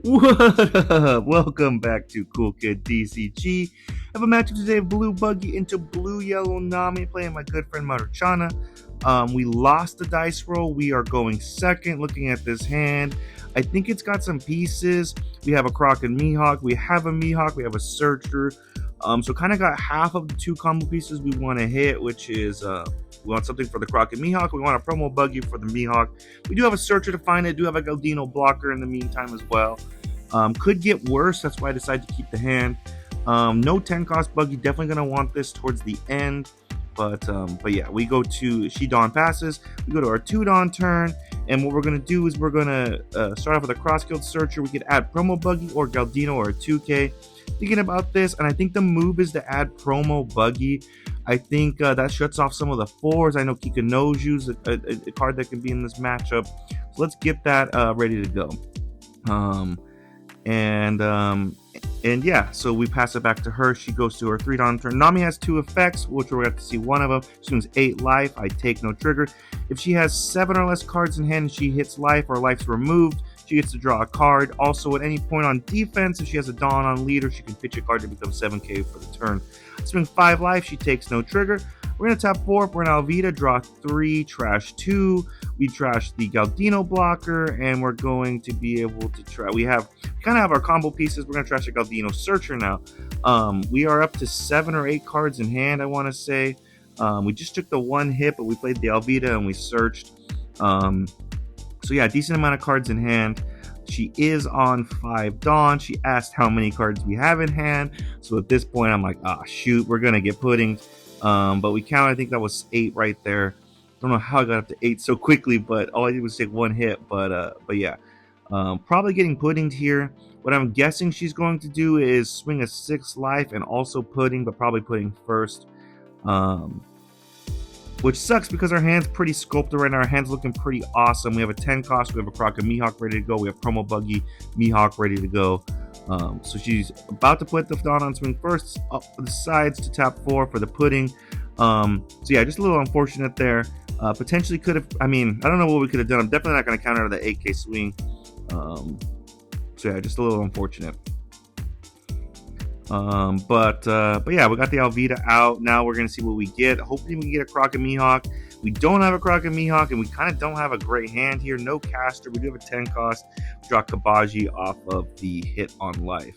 What up? Welcome back to Cool Kid DCG. I have a matchup today of Blue Buggy into Blue Yellow Nami playing my good friend Maruchana. We lost the dice roll. We are going second looking at this hand. I think it's got some pieces. We have a Croc and Mihawk. We have a Mihawk. We have a Searcher. So kind of got half of the two combo pieces we want to hit, which is we want something for the Croc and Mihawk. We want a promo Buggy for the Mihawk. We do have a Searcher to find it. Do have a Galdino blocker in the meantime as well. Could get worse. That's why I decided to keep the hand. No 10 cost Buggy. Definitely gonna want this towards the end. But yeah, we go to She Dawn passes. We go to our 2 Dawn turn, and what we're gonna do is we're gonna start off with a Cross Guild Searcher. We could add Promo Buggy or Galdino or a 2K. Thinking about this, and I think the move is to add Promo Buggy. I think that shuts off some of the 4s. I know Kika Noju's a card that can be in this matchup. So let's get that ready to go. And yeah, so we pass it back to her. She goes to her 3 Dawn turn. Nami has 2 effects, which we're going to see one of them. She swings 8 life. I take no trigger. If she has 7 or less cards in hand and she hits life or life's removed, she gets to draw a card. Also, at any point on defense, if she has a Dawn on leader, she can pitch a card to become 7k for the turn. Swing 5 life. She takes no trigger. We're going to tap 4 for an Alvita, draw 3, trash 2. We trash the Galdino blocker, and we're going to be able to try. We kind of have our combo pieces. We're going to trash the Galdino Searcher now. We are up to 7 or 8 cards in hand, I want to say. We just took the 1 hit, but we played the Alvita and we searched. So yeah, decent amount of cards in hand. She is on 5 Dawn. She asked how many cards we have in hand. So at this point, I'm like, shoot, we're going to get pudding. But we count, I think that was 8 right there. Don't know how I got up to 8 so quickly, but all I did was take 1 hit. But yeah, probably getting puddinged here. What I'm guessing she's going to do is swing a 6 life and also pudding, but probably pudding first. Which sucks because our hand's pretty sculpted right now. Our hand's looking pretty awesome. We have a 10 cost. We have a Croc and Mihawk ready to go. We have Promo Buggy, Mihawk ready to go. So she's about to put the Dawn on swing first, up the sides to tap 4 for the pudding. So yeah, just a little unfortunate there. Potentially could have, I don't know what we could have done. I'm definitely not going to counter the 8k swing. So yeah, just a little unfortunate. But yeah, we got the Alvita out. Now we're going to see what we get. Hopefully we can get a Croc and Mihawk. We don't have a Croc and Mihawk, and we kind of don't have a great hand here. No caster. We do have a 10 cost. We draw Kabaji off of the hit on life.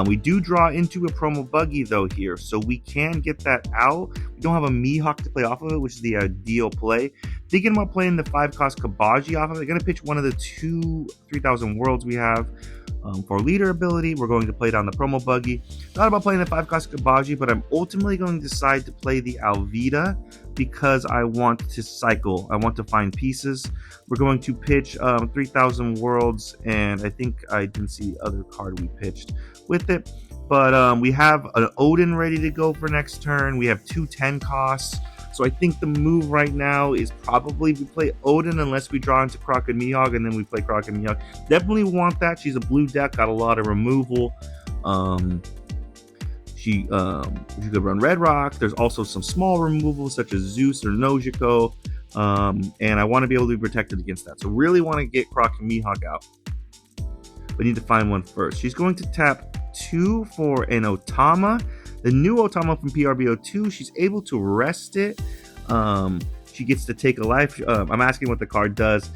We do draw into a Promo Buggy, though, here, so we can get that out. We don't have a Mihawk to play off of it, which is the ideal play. Thinking about playing the 5 cost Kabaji off of it. Going to pitch one of the 2 3000 Worlds we have. For leader ability, we're going to play down the Promo Buggy. Thought about playing the 5 cost Kabaji, but I'm ultimately going to decide to play the Alvita because I want to cycle. I want to find pieces. We're going to pitch 3000 Worlds, and I think I didn't see the other card we pitched with it. But we have an Odin ready to go for next turn. We have 2 10 costs. So I think the move right now is probably we play Odin unless we draw into Croc and Mihawk, and then we play Croc and Mihawk. Definitely want that. She's a blue deck, got a lot of removal. She could run Red Rock. There's also some small removal such as Zeus or Nojiko. And I want to be able to be protected against that. So really want to get Croc and Mihawk out. We need to find one first. She's going to tap 2 for an Otama. The new Otama from PRBO2, she's able to rest it. She gets to take a life. I'm asking what the card does.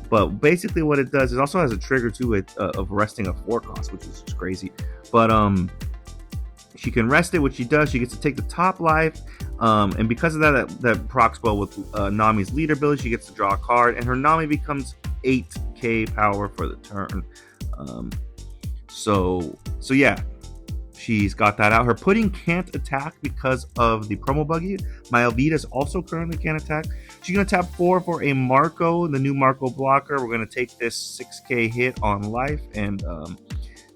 But basically what it does, it also has a trigger to it of resting a 4 cost, which is just crazy. But she can rest it, which she does. She gets to take the top life. And because of that procs well with Nami's leader ability, she gets to draw a card. And her Nami becomes 8k power for the turn. So yeah. She's got that out. Her pudding can't attack because of the Promo Buggy. My Alvitas also currently can't attack. She's going to tap 4 for a Marco, the new Marco blocker. We're going to take this 6k hit on life, and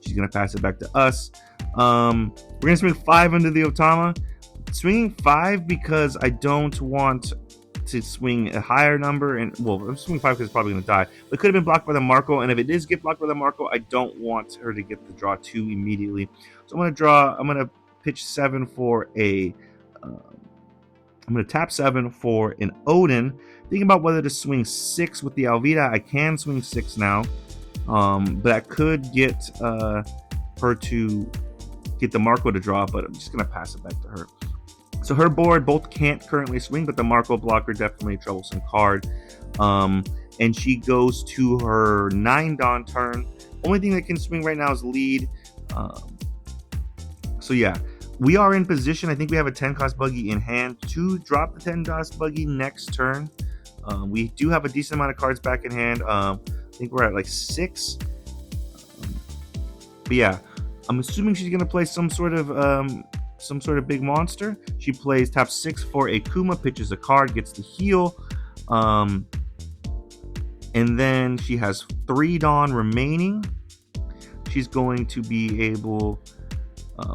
she's going to pass it back to us. We're going to swing 5 into the Otama. Swinging 5 because I don't want to swing a higher number, and well, I'm swinging 5 because it's probably going to die. But it could have been blocked by the Marco, and if it does get blocked by the Marco, I don't want her to get the draw 2 immediately. So I'm going to pitch 7 for a, I'm going to tap 7 for an Odin. Thinking about whether to swing 6 with the Alvita. I can swing 6 now. But that could get her to get the Marco to draw, but I'm just going to pass it back to her. So her board both can't currently swing, but the Marco blocker definitely a troublesome card. And she goes to her 9 Dawn turn. Only thing that can swing right now is lead. So yeah, we are in position. I think we have a 10 cost Buggy in hand to drop the 10 cost Buggy next turn. We do have a decent amount of cards back in hand. I think we're at like 6. But yeah, I'm assuming she's gonna play some sort of big monster. She plays tap 6 for a Kuma, pitches a card, gets the heal. And then she has 3 Dawn remaining. She's going to be able...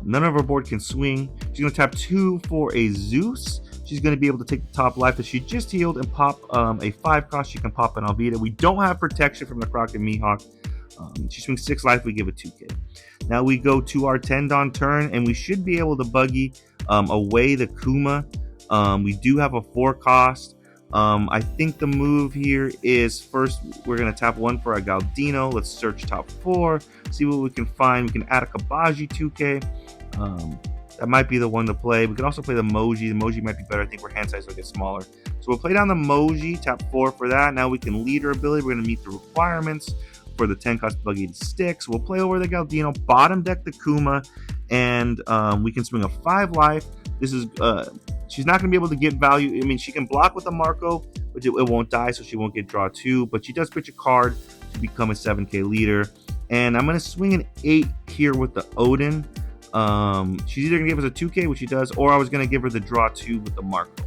none of her board can swing. She's going to tap 2 for a Zeus. She's going to be able to take the top life that she just healed and pop a 5 cost. She can pop an Alvida. We don't have protection from the Croc and Mihawk. She swings 6 life. We give it 2k. Now we go to our 10 Dawn turn, and we should be able to Buggy away the Kuma. We do have a 4 cost. I think the move here is first we're going to tap 1 for a Galdino. Let's search top 4, see what we can find. We can add a Kabaji 2k. That might be the one to play. We can also play the Moji. The Moji might be better. I think our hand size will get smaller. So we'll play down the Moji, tap 4 for that. Now we can lead her ability. We're going to meet the requirements for the 10 cost Buggy to stick. So we'll play over the Galdino, bottom deck the Kuma, and we can swing a 5 life. This is... she's not going to be able to get value. I mean, she can block with the Marco, but it won't die, so she won't get draw 2. But she does pitch a card to become a 7k leader. And I'm going to swing an 8 here with the Odin. She's either going to give us a 2k, which she does, or I was going to give her the draw 2 with the Marco.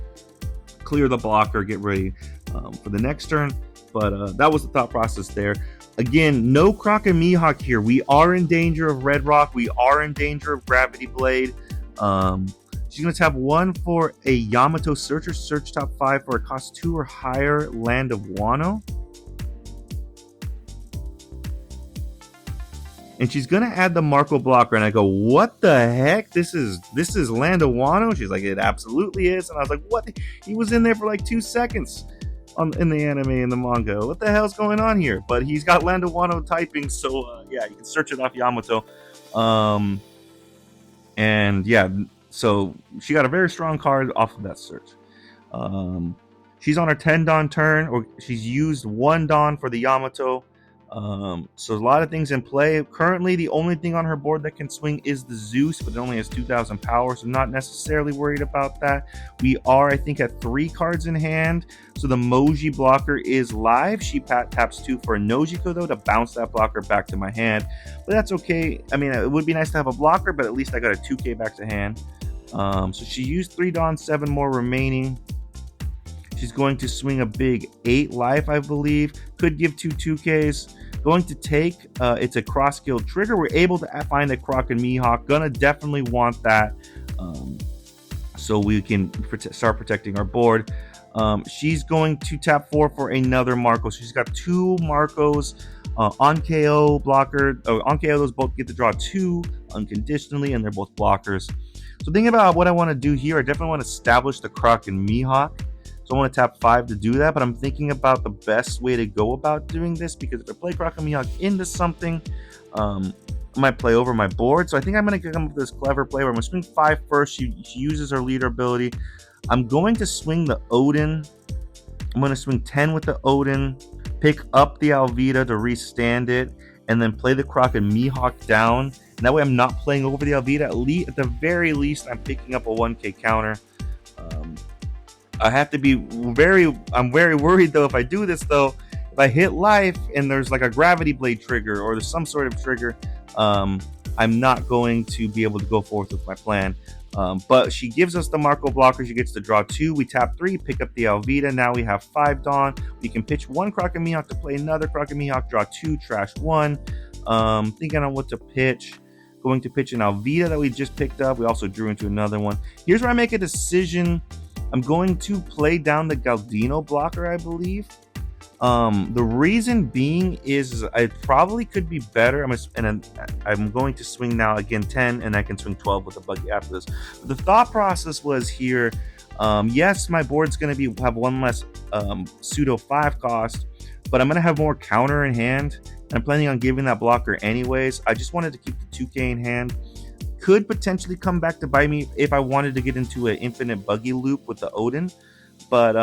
Clear the blocker, get ready for the next turn. But that was the thought process there. Again, no Croc and Mihawk here. We are in danger of Red Rock. We are in danger of Gravity Blade. She's going to tap 1 for a Yamato Searcher, search top 5 for a cost 2 or higher Land of Wano. And she's going to add the Marco blocker. And I go, what the heck? This is Land of Wano? She's like, it absolutely is. And I was like, what? He was in there for like 2 seconds in the anime and the manga. What the hell's going on here? But he's got Land of Wano typing. So yeah, you can search it off Yamato. And yeah, so she got a very strong card off of that search. She's on her 10 Dawn turn, or she's used 1 Dawn for the Yamato. So a lot of things in play. Currently, the only thing on her board that can swing is the Zeus, but it only has 2,000 power, so not necessarily worried about that. We are, I think, at 3 cards in hand, so the Moji blocker is live. She taps 2 for a Nojiko, though, to bounce that blocker back to my hand, but that's okay. I mean, it would be nice to have a blocker, but at least I got a 2k back to hand. So she used 3 Dawn, 7 more remaining. She's going to swing a big 8 life, I believe. Could give 2 2Ks. Going to take, it's a cross skill trigger. We're able to find a Croc and Mihawk. Gonna definitely want that so we can start protecting our board. She's going to tap 4 for another Marco. So she's got 2 Marcos on KO blocker. On KO, those both get to draw 2 unconditionally, and they're both blockers. So thinking about what I want to do here, I definitely want to establish the Croc and Mihawk. So I want to tap 5 to do that, but I'm thinking about the best way to go about doing this, because if I play Croc and Mihawk into something, I might play over my board. So I think I'm going to come up with this clever play where I'm going to swing 5 first. She uses her leader ability. I'm going to swing the Odin. I'm going to swing 10 with the Odin, pick up the Alvida to restand it, and then play the Croc and Mihawk down. And that way I'm not playing over the Alvida. At the very least, I'm picking up a 1k counter. I have to be I'm very worried though if I do this though. If I hit life and there's like a Gravity Blade trigger or there's some sort of trigger, I'm not going to be able to go forth with my plan. But she gives us the Marco blocker. She gets to draw 2. We tap 3, pick up the Alvida. Now we have 5 Dawn. We can pitch 1 Croc and Mihawk to play another Croc and Mihawk, draw 2, trash 1. Thinking on what to pitch. Going to pitch an Alvida that we just picked up. We also drew into another one. Here's where I make a decision. I'm going to play down the Galdino blocker, I believe. The reason being is I probably could be better. I'm going to swing now again 10, and I can swing 12 with the Buggy after this. But the thought process was here. Yes, my board's going to have 1 less pseudo 5 cost, but I'm going to have more counter in hand. And I'm planning on giving that blocker anyways. I just wanted to keep the 2K in hand. Could potentially come back to bite me if I wanted to get into an infinite Buggy loop with the Odin. But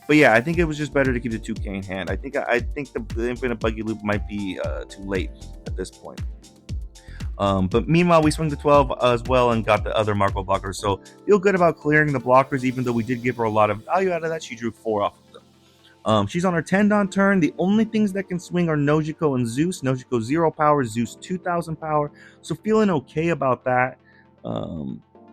yeah, I think it was just better to keep the 2K in hand. I think the infinite Buggy loop might be too late at this point. But meanwhile, we swung to 12 as well and got the other Marco blockers. So feel good about clearing the blockers, even though we did give her a lot of value out of that. She drew 4 off of them. She's on her 10 Don turn. The only things that can swing are Nojiko and Zeus. Nojiko 0 power, Zeus 2000 power. So feeling okay about that.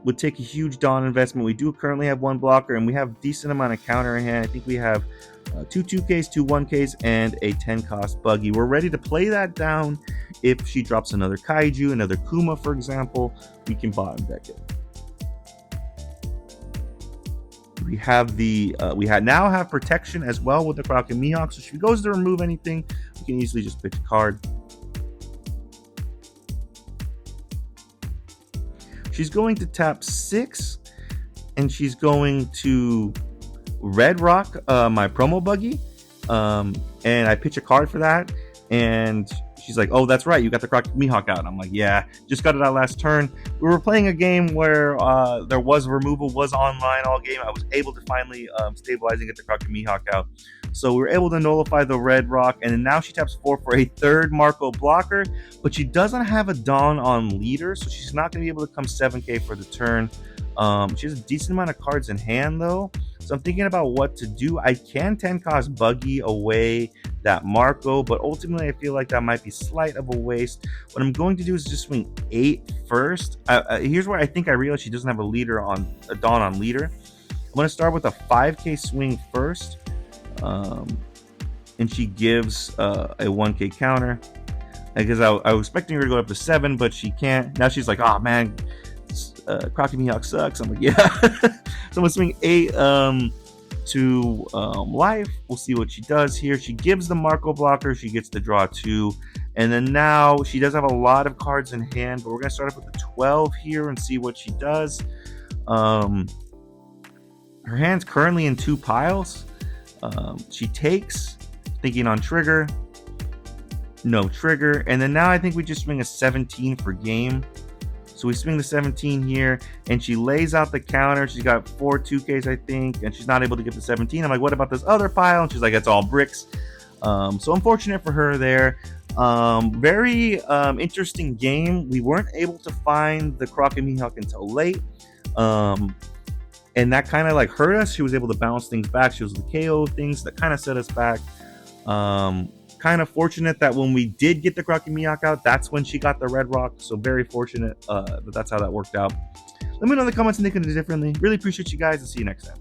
Would take a huge Dawn investment. We do currently have 1 blocker, and we have a decent amount of counter in hand. I think we have 2 2Ks, 2 1Ks, and a 10 cost Buggy. We're ready to play that down. If she drops another Kaiju, another Kuma, for example, we can bottom deck it. We have now have protection as well with the Kraken Mihawk. So if she goes to remove anything, we can easily just pick a card. She's going to tap 6, and she's going to red rock my promo Buggy, and I pitch a card for that, and she's like, "Oh, that's right, you got the Kraken Mihawk out." And I'm like, "Yeah, just got it out last turn." We were playing a game where there was removal, was online all game. I was able to finally stabilize and get the Kraken Mihawk out. So we were able to nullify the red rock, and then now she taps 4 for a 3rd Marco blocker, but she doesn't have a Dawn on leader, so she's not going to be able to come 7K for the turn. She has a decent amount of cards in hand, though, so I'm thinking about what to do. I can 10 cost Buggy away that Marco, but ultimately I feel like that might be slight of a waste. What I'm going to do is just swing 8 first. Here's where I think I realize she doesn't have a Dawn on leader. I'm going to start with a 5K swing first. And she gives a 1K counter, because I was expecting her to go up to 7, but she can't. Now she's like, "Oh man, Kraken Mihawk sucks." I'm like, "Yeah." So I'm gonna swing 8 to life. We'll see what she does here. She gives the Marco blocker. She gets to draw 2, and then now she does have a lot of cards in hand, but we're gonna start off with the 12 here and see what she does. Her hand's currently in 2 piles. She takes, thinking on trigger, no trigger, and then now I think we just swing a 17 for game. So we swing the 17 here, and she lays out the counter. She's got 4 2Ks, I think, and she's not able to get the 17. I'm like, "What about this other pile?" And she's like, "It's all bricks." So unfortunate for her there. Very interesting game. We weren't able to find the Kraken Mihawk until late. And that kind of like hurt us. She was able to bounce things back. She was the KO things that kind of set us back. Kind of fortunate that when we did get the Kraken Mihawk out, that's when she got the red rock. So very fortunate that that's how that worked out. Let me know in the comments and think of it differently. Really appreciate you guys, and see you next time.